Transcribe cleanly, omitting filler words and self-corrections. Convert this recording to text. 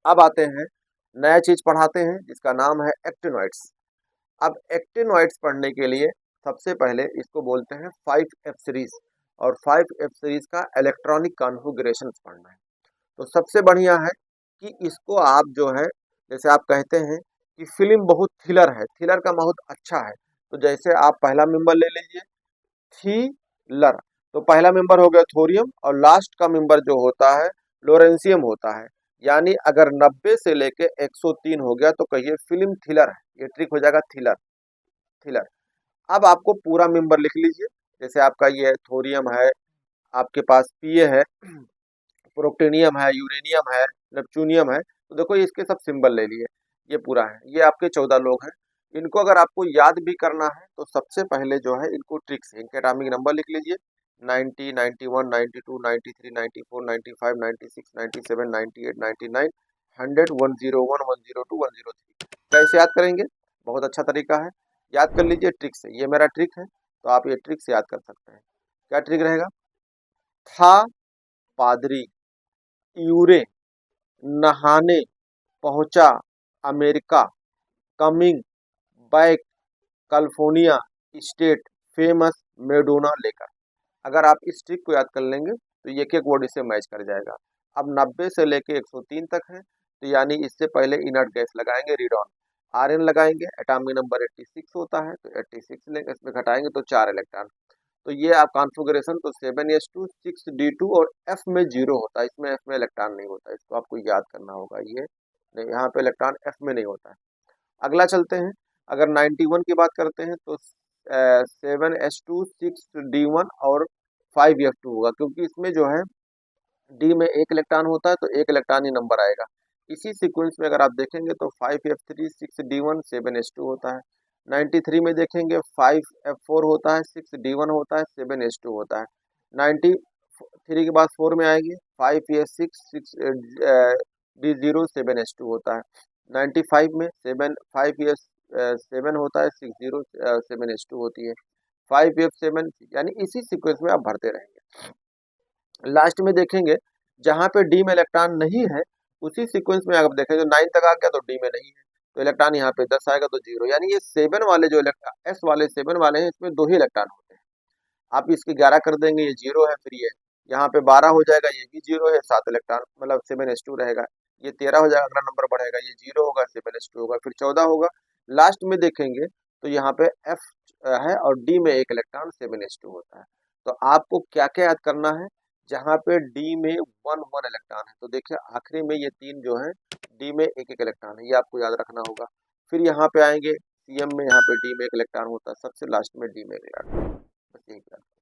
अब आते हैं, नया चीज पढ़ाते हैं जिसका नाम है एक्टिनोइड्स। अब एक्टिनोइड्स पढ़ने के लिए सबसे पहले इसको बोलते हैं 5F सीरीज, और 5F सीरीज का इलेक्ट्रॉनिक कॉन्फ़िगरेशन पढ़ना है। तो सबसे बढ़िया है कि इसको आप जो है, जैसे आप कहते हैं कि फिल्म बहुत थिलर है, थिलर का बहुत अच्छा है, तो जैसे आप पहला मेंबर ले लीजिए, थीलर। तो पहला मेंबर हो गया थोरियम, और लास्ट का मेंबर जो होता है लोरेंसियम होता है। यानी अगर 90 से लेके 103 हो गया तो कहिए फिल्म थिलर है, ये ट्रिक हो जाएगा थिलर, थिलर। अब आपको पूरा मेंबर लिख लीजिए, जैसे आपका ये थोरियम है, आपके पास पीए है, प्रोक्टेनियम है, यूरेनियम है, नेपच्यूनियम है, तो देखो इसके सब सिंबल ले लिए, ये पूरा है, ये आपके 14 लोग हैं। इनको अगर आपको याद भी करना है तो सबसे पहले जो है इनको ट्रिक से इनके एटॉमिक नंबर लिख लीजिए, 90, 91, 92, 93, 94, 95, 96, 97, 98, 99, 100, 101, 102, 103। कैसे याद करेंगे? बहुत अच्छा तरीका है, याद कर लीजिए ट्रिक से, ये मेरा ट्रिक है, तो आप ये ट्रिक से याद कर सकते हैं। क्या ट्रिक रहेगा? था पादरी, यूरे, नहाने, पहुंचा, America, coming back, California, state, famous, Madonna लेकर। अगर आप इस ट्रिक को याद कर लेंगे तो ये एक एक वर्ड इससे मैच कर जाएगा। अब 90 से लेके 103 तक है, तो यानी इससे पहले इनर्ट गैस लगाएंगे, रेडॉन। आरएन लगाएंगे, एटॉमिक नंबर 86 होता है, तो 86 लेंगे, इसमें घटाएंगे तो 4 इलेक्ट्रॉन। तो ये आप कॉन्फ़िगरेशन तो 7s2 6d2 और F में 0 होता है, इसमें F में इलेक्ट्रॉन नहीं होता, इसको आपको याद करना होगा। ये नहीं, यहाँ पे इलेक्ट्रॉन F में नहीं होता है। अगला चलते हैं, अगर 91 की बात करते हैं तो 7s2 6d1 और 5f2 होगा, क्योंकि इसमें जो है डी में एक इलेक्ट्रॉन होता है, तो एक इलेक्ट्रॉन ही नंबर आएगा। इसी सीक्वेंस में अगर आप देखेंगे तो 5f3 6d1 7s2 होता है। 93 में देखेंगे 5f4 होता है, 6d1 होता है, 7s2 होता है। 93 के बाद 4 में आएंगे 5s6 6d0 7s2 होता है। 95 में 5s7 होता है, 60 7s2 होती है। 5f7, यानी इसी सीक्वेंस में आप भरते रहेंगे। लास्ट में देखेंगे जहां पे डी में इलेक्ट्रॉन नहीं है, उसी सीक्वेंस में आप देखेंगे 9 तक आ गया तो डी में नहीं है, तो इलेक्ट्रॉन यहाँ पे 10 आएगा तो 0, यानी ये 7 वाले जो इलेक्ट्रॉन एस वाले 7 वाले हैं, इसमें 2 ही इलेक्ट्रॉन होते हैं। आप इसके 11 कर देंगे, ये 0 है, फिर ये यहाँ पे 12 हो जाएगा, ये भी 0 है, 7 इलेक्ट्रॉन मतलब 7s2 रहेगा। ये 13 हो जाएगा, अगला नंबर बढ़ेगा, ये 0 होगा, 7s2 होगा, फिर 14 होगा। लास्ट में देखेंगे तो यहाँ पे एफ है और डी में एक इलेक्ट्रॉन 7s2 होता है। तो आपको क्या क्या याद करना है? जहाँ पे डी में 1 इलेक्ट्रॉन है, तो देखिए आखिरी में ये 3 जो है डी में एक एक इलेक्ट्रॉन है, ये आपको याद रखना होगा। फिर यहाँ पे आएंगे सीएम में, यहाँ पे डी में एक इलेक्ट्रॉन होता है, सबसे लास्ट में डी में एक इलेक्ट्रॉन, बस यही।